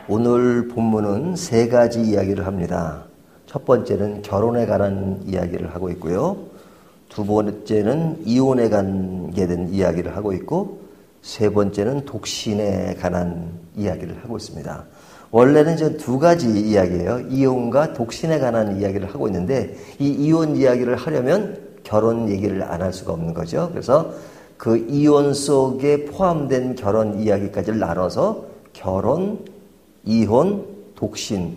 오늘 본문은 세 가지 이야기를 합니다. 첫 번째는 결혼에 관한 이야기를 하고 있고요. 두 번째는 이혼에 관계된 이야기를 하고 있고, 세 번째는 독신에 관한 이야기를 하고 있습니다. 원래는 이제 두 가지 이야기예요. 이혼과 독신에 관한 이야기를 하고 있는데, 이 이혼 이야기를 하려면 결혼 얘기를 안 할 수가 없는 거죠. 그래서 그 이혼 속에 포함된 결혼 이야기까지를 나눠서 결혼, 이혼, 독신,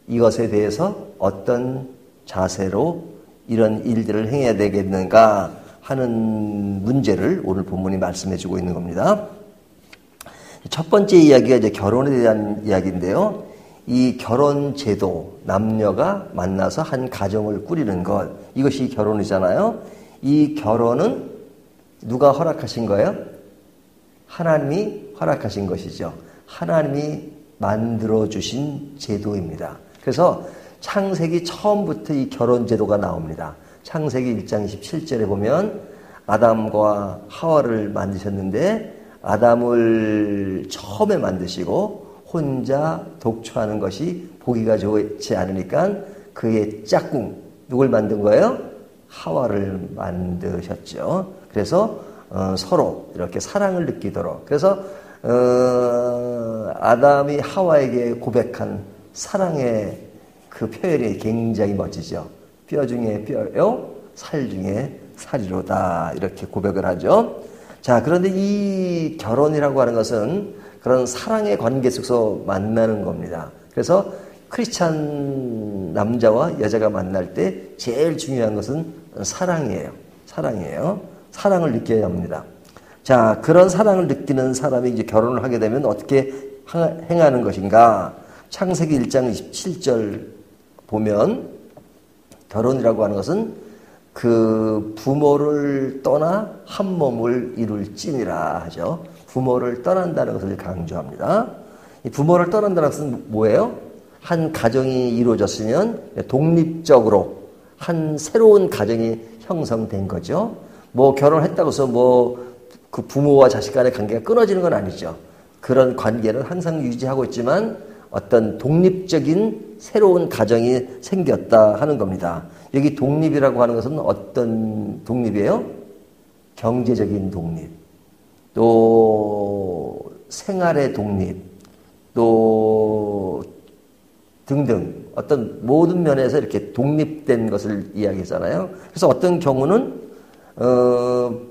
이것에 대해서 어떤 자세로 이런 일들을 행해야 되겠는가 하는 문제를 오늘 본문이 말씀해 주고 있는 겁니다. 첫 번째 이야기가 이제 결혼에 대한 이야기인데요. 이 결혼 제도, 남녀가 만나서 한 가정을 꾸리는 것, 이것이 결혼이잖아요. 이 결혼은 누가 허락하신 거예요? 하나님이 허락하신 것이죠. 하나님이 만들어주신 제도입니다. 그래서 창세기 처음부터 이 결혼 제도가 나옵니다. 창세기 1장 27절에 보면 아담과 하와를 만드셨는데, 아담을 처음에 만드시고 혼자 독초하는 것이 보기가 좋지 않으니까 그의 짝꿍, 누굴 만든 거예요? 하와를 만드셨죠. 그래서 서로 이렇게 사랑을 느끼도록. 그래서 아담이 하와에게 고백한 사랑의 그 표현이 굉장히 멋지죠. 뼈 중에 뼈요, 살 중에 살이로다, 이렇게 고백을 하죠. 자, 그런데 이 결혼이라고 하는 것은 그런 사랑의 관계 속에서 만나는 겁니다. 그래서 크리스찬 남자와 여자가 만날 때 제일 중요한 것은 사랑이에요. 사랑이에요. 사랑을 느껴야 합니다. 자, 그런 사랑을 느끼는 사람이 이제 결혼을 하게 되면 어떻게 행하는 것인가? 창세기 1장 27절 보면 결혼이라고 하는 것은 그 부모를 떠나 한 몸을 이룰지니라 하죠. 부모를 떠난다는 것을 강조합니다. 이 부모를 떠난다는 것은 뭐예요? 한 가정이 이루어졌으면 독립적으로 한 새로운 가정이 형성된 거죠. 뭐 결혼했다고 해서 뭐 그 부모와 자식 간의 관계가 끊어지는 건 아니죠. 그런 관계는 항상 유지하고 있지만 어떤 독립적인 새로운 가정이 생겼다 하는 겁니다. 여기 독립이라고 하는 것은 어떤 독립이에요? 경제적인 독립, 또 생활의 독립, 또 등등 어떤 모든 면에서 이렇게 독립된 것을 이야기하잖아요. 그래서 어떤 경우는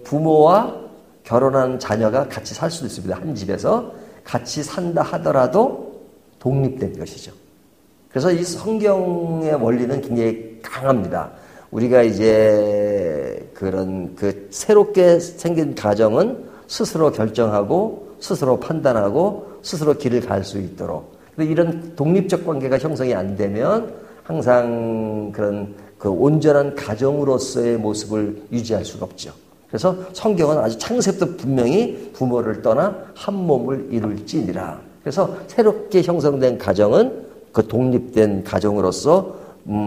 부모와 결혼한 자녀가 같이 살 수도 있습니다. 한 집에서 같이 산다 하더라도 독립된 것이죠. 그래서 이 성경의 원리는 굉장히 강합니다. 우리가 이제 그런 그 새롭게 생긴 가정은 스스로 결정하고 스스로 판단하고 스스로 길을 갈 수 있도록, 이런 독립적 관계가 형성이 안 되면 항상 그런 그 온전한 가정으로서의 모습을 유지할 수가 없죠. 그래서 성경은 아주 창세부터 분명히 부모를 떠나 한 몸을 이룰지니라. 그래서 새롭게 형성된 가정은 그 독립된 가정으로서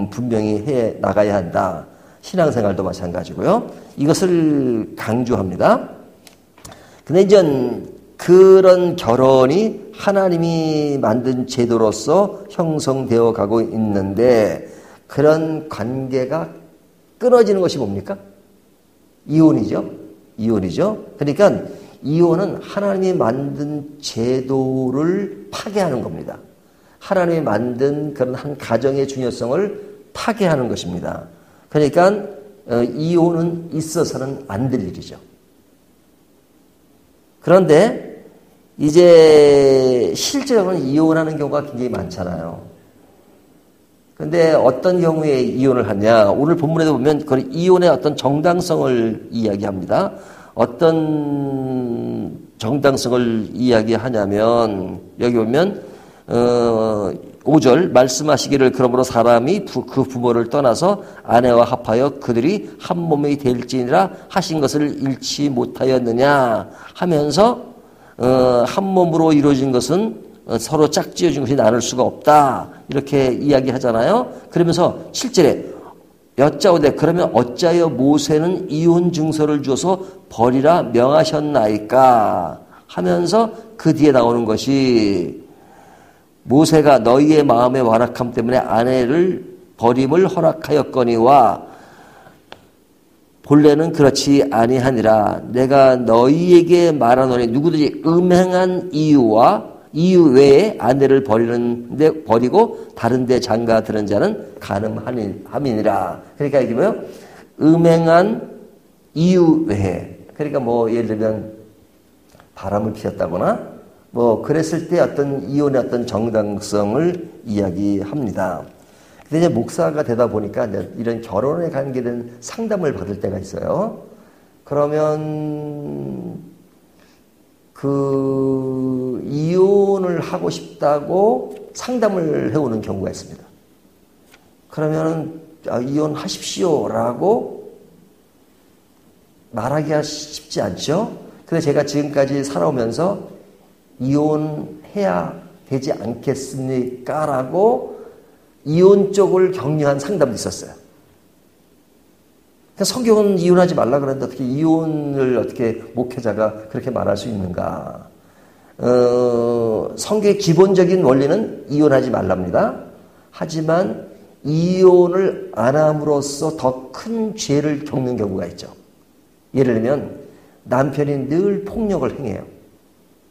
분명히 해 나가야 한다. 신앙생활도 마찬가지고요. 이것을 강조합니다. 근데 이제 그런 결혼이 하나님이 만든 제도로서 형성되어 가고 있는데, 그런 관계가 끊어지는 것이 뭡니까? 이혼이죠. 이혼이죠. 그러니까 이혼은 하나님이 만든 제도를 파괴하는 겁니다. 하나님이 만든 그런 한 가정의 중요성을 파괴하는 것입니다. 그러니까 이혼은 있어서는 안 될 일이죠. 그런데 이제 실제로는 이혼하는 경우가 굉장히 많잖아요. 근데 어떤 경우에 이혼을 하냐? 오늘 본문에도 보면 그 이혼의 어떤 정당성을 이야기합니다. 어떤 정당성을 이야기하냐면, 여기 보면 5절 말씀하시기를 그러므로 사람이 그 부모를 떠나서 아내와 합하여 그들이 한 몸이 될지니라 하신 것을 잃지 못하였느냐 하면서 한 몸으로 이루어진 것은 서로 짝지어진 것이 나눌 수가 없다, 이렇게 이야기하잖아요. 그러면서 7절에 여짜오되 그러면 어찌하여 모세는 이혼 증서를 주어서 버리라 명하셨나이까 하면서 그 뒤에 나오는 것이 모세가 너희의 마음의 완악함 때문에 아내를 버림을 허락하였거니와 본래는 그렇지 아니하니라. 내가 너희에게 말하노니 누구든지 음행한 이유 외에 아내를 버리고 다른 데 장가 드는 자는 간음함이니라. 그러니까 이게 뭐요? 음행한 이유 외에. 그러니까 뭐 예를 들면 바람을 피웠다거나 뭐 그랬을 때 어떤 이혼의 어떤 정당성을 이야기합니다. 근데 이제 목사가 되다 보니까 이제 이런 결혼에 관계된 상담을 받을 때가 있어요. 그러면 그 이혼을 하고 싶다고 상담을 해오는 경우가 있습니다. 그러면은 이혼하십시오라고 말하기가 쉽지 않죠. 근데 제가 지금까지 살아오면서 이혼해야 되지 않겠습니까? 라고 이혼 쪽을 격려한 상담도 있었어요. 성경은 이혼하지 말라 그러는데 어떻게 이혼을 어떻게 목회자가 그렇게 말할 수 있는가? 성경의 기본적인 원리는 이혼하지 말랍니다. 하지만 이혼을 안 함으로써 더 큰 죄를 겪는 경우가 있죠. 예를 들면 남편이 늘 폭력을 행해요.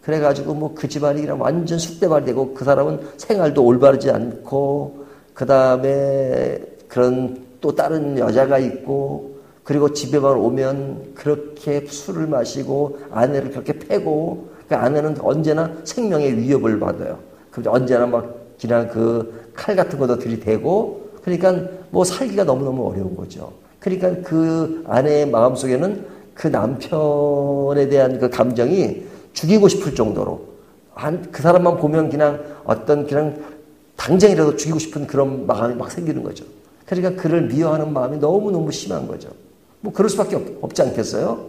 그래가지고 뭐 그 집안이 그냥 완전 쑥대밭이 되고 그 사람은 생활도 올바르지 않고 그 다음에 그런 또 다른 여자가 있고 그리고 집에만 오면 그렇게 술을 마시고 아내를 그렇게 패고 그 아내는 언제나 생명의 위협을 받아요. 언제나 막 그냥 그 칼 같은 것도 들이대고 그러니까 뭐 살기가 너무너무 어려운 거죠. 그러니까 그 아내의 마음속에는 그 남편에 대한 그 감정이 죽이고 싶을 정도로 그 사람만 보면 그냥 당장이라도 죽이고 싶은 그런 마음이 막 생기는 거죠. 그러니까 그를 미워하는 마음이 너무너무 심한 거죠. 뭐 그럴 수밖에 없지 않겠어요?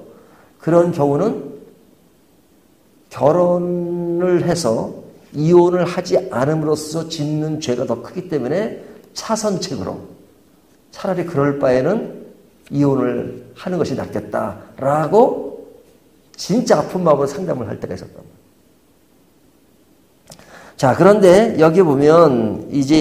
그런 경우는 결혼을 해서 이혼을 하지 않음으로써 짓는 죄가 더 크기 때문에 차선책으로 차라리 그럴 바에는 이혼을 하는 것이 낫겠다라고 진짜 아픈 마음으로 상담을 할 때가 있었단 말이에요. 자, 그런데 여기 보면 이제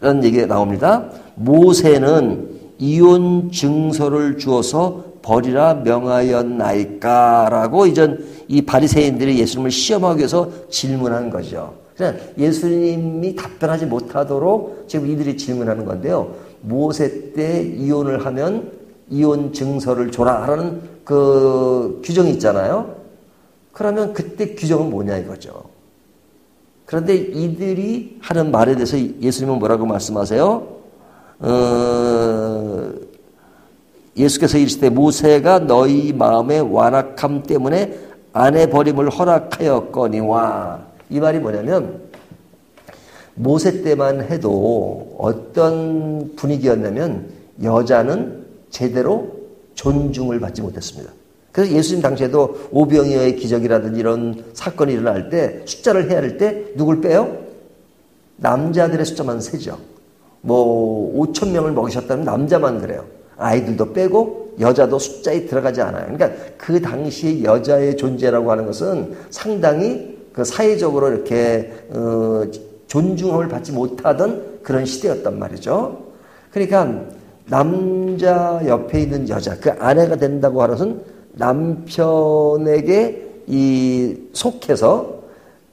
이런 얘기가 나옵니다. 모세는 이혼 증서를 주어서 버리라 명하였나이까라고 이전 이 바리새인들이 예수님을 시험하기 위해서 질문한 거죠. 그냥 예수님이 답변하지 못하도록 지금 이들이 질문하는 건데요. 모세 때 이혼을 하면 이혼 증서를 줘라라는 그 규정이 있잖아요. 그러면 그때 규정은 뭐냐 이거죠. 그런데 이들이 하는 말에 대해서 예수님은 뭐라고 말씀하세요? 예수께서 이르시되 모세가 너희 마음의 완악함 때문에 아내 버림을 허락하였거니와 이 말이 뭐냐면 모세 때만 해도 어떤 분위기였냐면 여자는 제대로 존중을 받지 못했습니다. 그래서 예수님 당시에도 오병이어의 기적이라든지 이런 사건이 일어날 때 숫자를 헤아릴 때 누굴 빼요? 남자들의 숫자만 세죠. 뭐 5,000명을 먹이셨다면 남자만 그래요. 아이들도 빼고 여자도 숫자에 들어가지 않아요. 그러니까 그 당시에 여자의 존재라고 하는 것은 상당히 그 사회적으로 이렇게 존중을 받지 못하던 그런 시대였단 말이죠. 그러니까 남자 옆에 있는 여자, 그 아내가 된다고 하는 것은 남편에게 속해서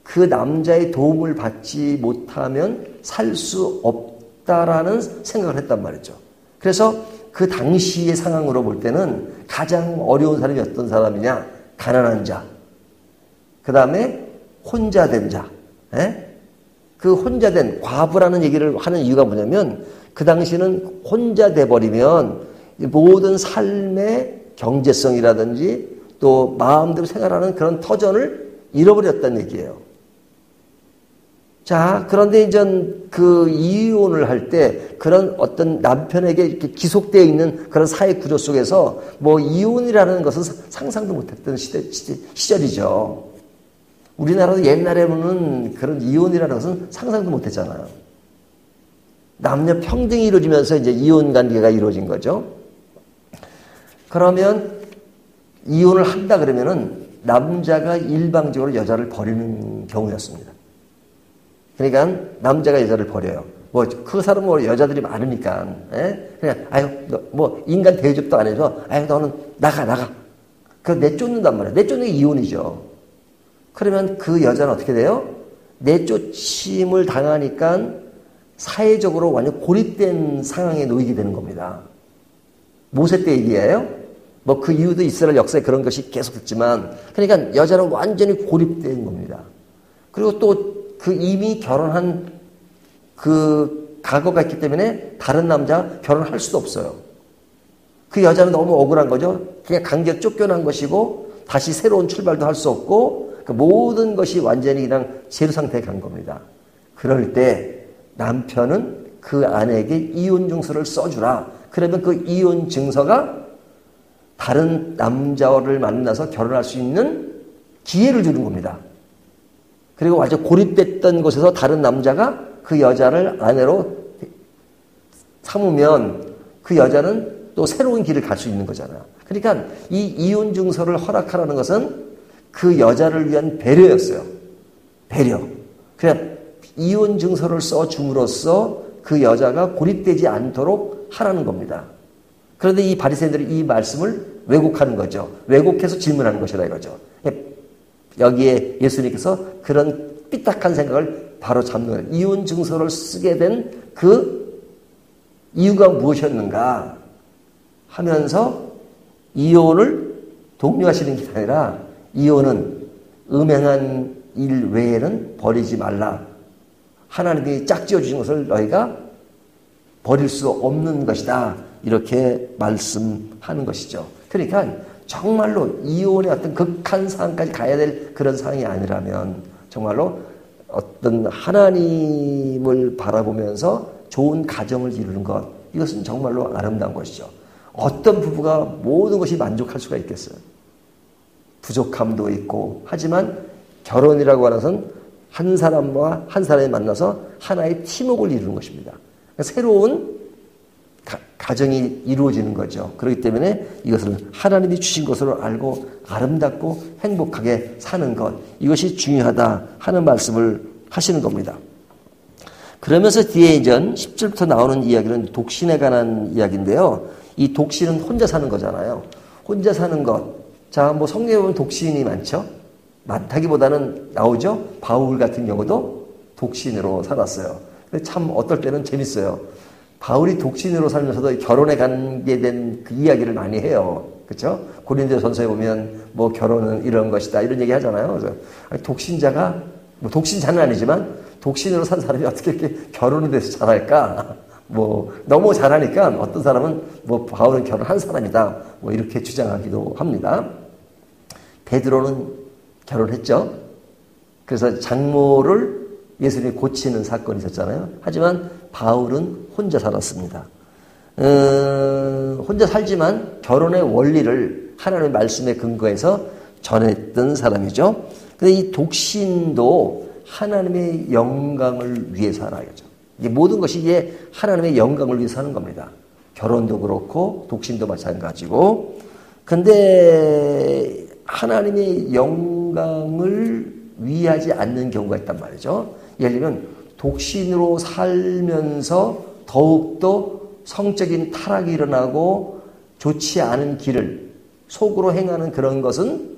그 남자의 도움을 받지 못하면 살 수 없다라는 생각을 했단 말이죠. 그래서 그 당시의 상황으로 볼 때는 가장 어려운 사람이 어떤 사람이냐? 가난한 자. 그 다음에 혼자 된 자. 그 혼자 된 과부라는 얘기를 하는 이유가 뭐냐면 그 당시는 혼자 돼버리면 모든 삶의 경제성이라든지 또 마음대로 생활하는 그런 터전을 잃어버렸다는 얘기예요. 자, 그런데 이제 그 이혼을 할 때 그런 어떤 남편에게 이렇게 기속되어 있는 그런 사회 구조 속에서 뭐 이혼이라는 것은 상상도 못했던 시절이죠. 우리나라도 옛날에는 그런 이혼이라는 것은 상상도 못했잖아요. 남녀 평등이 이루어지면서 이제 이혼 관계가 이루어진 거죠. 그러면 이혼을 한다 그러면은 남자가 일방적으로 여자를 버리는 경우였습니다. 그러니까 남자가 여자를 버려요. 뭐 그 사람은 뭐 여자들이 많으니까. 그냥 아유 뭐 인간 대접도 안 해서 아유 너는 나가. 그 내쫓는단 말이에요. 내쫓는 게 이혼이죠. 그러면 그 여자는 어떻게 돼요? 내쫓임을 당하니까 사회적으로 완전 고립된 상황에 놓이게 되는 겁니다. 모세 때 얘기예요. 뭐 그 이유도 이스라엘 역사에 그런 것이 계속됐지만, 그러니까 여자는 완전히 고립된 겁니다. 그리고 또 그 이미 결혼한 그 과거가 있기 때문에 다른 남자 결혼할 수도 없어요. 그 여자는 너무 억울한 거죠. 그냥 강제 쫓겨난 것이고 다시 새로운 출발도 할 수 없고 그 모든 것이 완전히 그냥 제로 상태에 간 겁니다. 그럴 때 남편은 그 아내에게 이혼 증서를 써주라. 그러면 그 이혼 증서가 다른 남자를 만나서 결혼할 수 있는 기회를 주는 겁니다. 그리고 완전 고립됐던 곳에서 다른 남자가 그 여자를 아내로 삼으면 그 여자는 또 새로운 길을 갈 수 있는 거잖아요. 그러니까 이 이혼 증서를 허락하라는 것은 그 여자를 위한 배려였어요. 배려. 그냥 이혼 증서를 써줌으로써 그 여자가 고립되지 않도록 하라는 겁니다. 그런데 이 바리새인들이 이 말씀을 왜곡하는 거죠. 왜곡해서 질문하는 것이라 이거죠. 여기에 예수님께서 그런 삐딱한 생각을 바로 잡는 거예요. 이혼 증서를 쓰게 된 그 이유가 무엇이었는가 하면서 이혼을 독려하시는 게 아니라 이혼은 음행한 일 외에는 버리지 말라. 하나님이 짝지어 주신 것을 너희가 버릴 수 없는 것이다. 이렇게 말씀하는 것이죠. 그러니까 정말로 이혼의 어떤 극한 상황까지 가야 될 그런 상황이 아니라면 정말로 어떤 하나님을 바라보면서 좋은 가정을 이루는 것, 이것은 정말로 아름다운 것이죠. 어떤 부부가 모든 것이 만족할 수가 있겠어요. 부족함도 있고 하지만 결혼이라고 하는 것은 한 사람과 한 사람이 만나서 하나의 팀워크를 이루는 것입니다. 새로운 가정이 이루어지는 거죠. 그렇기 때문에 이것을 하나님이 주신 것으로 알고 아름답고 행복하게 사는 것, 이것이 중요하다 하는 말씀을 하시는 겁니다. 그러면서 뒤에 이제 10절부터 나오는 이야기는 독신에 관한 이야기인데요. 이 독신은 혼자 사는 거잖아요. 혼자 사는 것. 자, 뭐 성경에 보면 독신이 많죠? 많다기보다는 나오죠? 바울 같은 경우도 독신으로 살았어요. 근데 참 어떨 때는 재밌어요. 바울이 독신으로 살면서도 결혼에 관계된 그 이야기를 많이 해요. 그렇죠? 고린도전서에 보면 뭐 결혼은 이런 것이다 이런 얘기 하잖아요. 그래서 독신자가 뭐 독신자는 아니지만 독신으로 산 사람이 어떻게 이렇게 결혼에 대해서 잘할까? 뭐 너무 잘하니까 어떤 사람은 뭐 바울은 결혼한 사람이다 뭐 이렇게 주장하기도 합니다. 베드로는 결혼했죠. 그래서 장모를 예수님이 고치는 사건이 있었잖아요. 하지만 바울은 혼자 살았습니다. 혼자 살지만 결혼의 원리를 하나님의 말씀에 근거해서 전했던 사람이죠. 근데 이 독신도 하나님의 영광을 위해서 살아야죠. 이게 모든 것이 이게 하나님의 영광을 위해서 하는 겁니다. 결혼도 그렇고 독신도 마찬가지고. 근데 하나님의 영광을 위하지 않는 경우가 있단 말이죠. 예를 들면 독신으로 살면서 더욱더 성적인 타락이 일어나고 좋지 않은 길을 속으로 행하는 그런 것은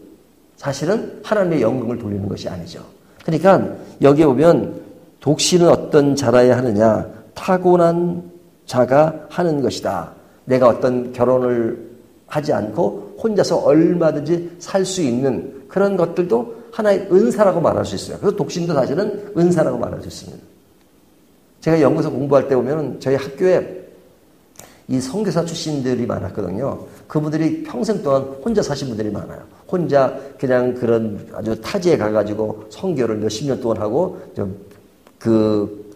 사실은 하나님의 영광을 돌리는 것이 아니죠. 그러니까 여기에 보면 독신은 어떤 자라야 하느냐, 타고난 자가 하는 것이다. 내가 어떤 결혼을 하지 않고 혼자서 얼마든지 살 수 있는 그런 것들도 하나의 은사라고 말할 수 있어요. 그래서 독신도 사실은 은사라고 말할 수 있습니다. 제가 연구소 공부할 때 보면 저희 학교에 이 선교사 출신들이 많았거든요. 그분들이 평생 동안 혼자 사신 분들이 많아요. 혼자 그냥 그런 아주 타지에 가가지고 선교를 몇십 년 동안 하고 그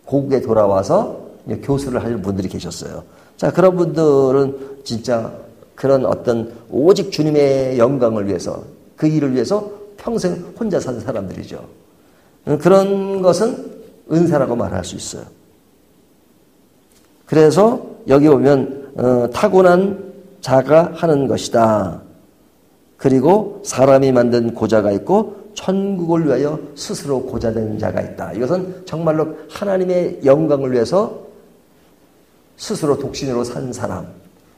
고국에 돌아와서 교수를 하는 분들이 계셨어요. 자, 그런 분들은 진짜 그런 어떤 오직 주님의 영광을 위해서 그 일을 위해서 평생 혼자 산 사람들이죠. 그런 것은 은사라고 말할 수 있어요. 그래서 여기 보면 타고난 자가 하는 것이다. 그리고 사람이 만든 고자가 있고 천국을 위하여 스스로 고자된 자가 있다. 이것은 정말로 하나님의 영광을 위해서 스스로 독신으로 산 사람.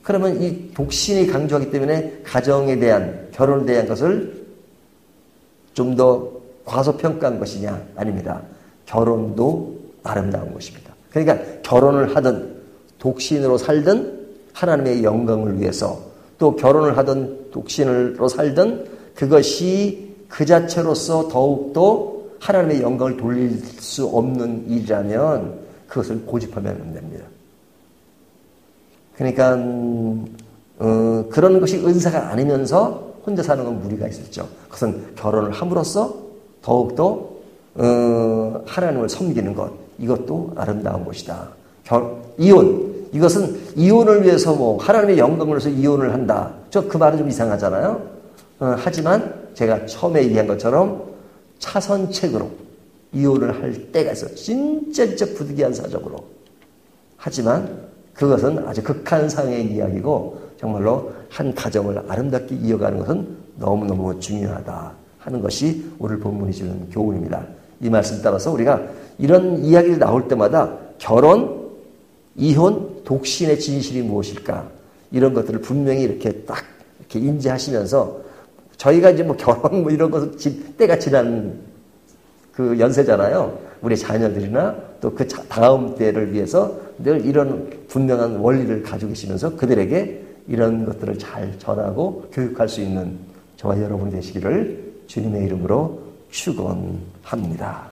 그러면 이 독신이 강조하기 때문에 가정에 대한, 결혼에 대한 것을 좀 더 과소평가한 것이냐? 아닙니다. 결혼도 아름다운 것입니다. 그러니까 결혼을 하든 독신으로 살든 하나님의 영광을 위해서, 또 결혼을 하든 독신으로 살든 그것이 그 자체로서 더욱더 하나님의 영광을 돌릴 수 없는 일이라면 그것을 고집하면 안 됩니다. 그러니까 그런 것이 은사가 아니면서 혼자 사는 건 무리가 있었죠. 그것은 결혼을 함으로써 더욱더 하나님을 섬기는 것, 이것도 아름다운 것이다. 이혼, 이것은 이혼을 위해서 뭐 하나님의 영광을 위해서 이혼을 한다. 그 말은 좀 이상하잖아요. 하지만 제가 처음에 얘기한 것처럼 차선책으로 이혼을 할 때가 있어요. 진짜 부득이한 사정으로. 하지만 그것은 아주 극한상의 이야기고 정말로 한 가정을 아름답게 이어가는 것은 너무너무 중요하다 하는 것이 오늘 본문이 주는 교훈입니다. 이 말씀 따라서 우리가 이런 이야기를 나올 때마다 결혼, 이혼, 독신의 진실이 무엇일까? 이런 것들을 분명히 이렇게 딱 이렇게 인지하시면서 저희가 이제 뭐 결혼 뭐 이런 것을 때가 지난 그 연세잖아요. 우리 자녀들이나 또 그 다음 때를 위해서 늘 이런 분명한 원리를 가지고 계시면서 그들에게 이런 것들을 잘 전하고 교육할 수 있는 저와 여러분이 되시기를 주님의 이름으로 축원합니다.